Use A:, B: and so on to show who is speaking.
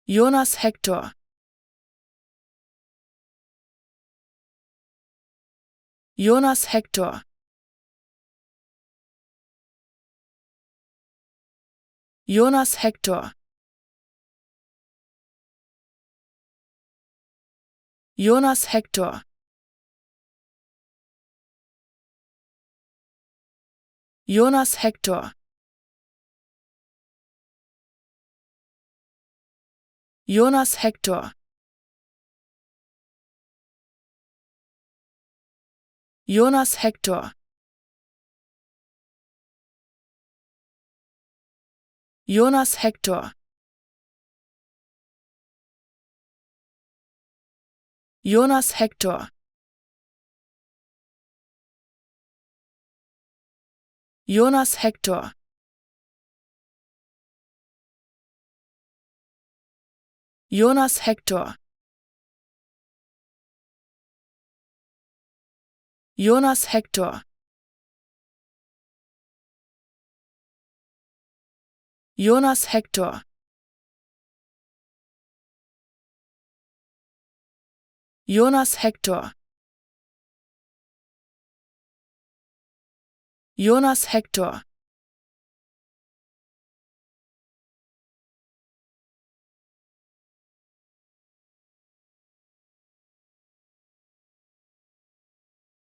A: Jonas Hector. Jonas Hector. Jonas Hector. Jonas Hector. Jonas Hector. Jonas Hector. Jonas Hector. Jonas Hector. Jonas Hector. Jonas Hector. Jonas Hector. Jonas Hector. Jonas Hector. Jonas Hector. Jonas Hector.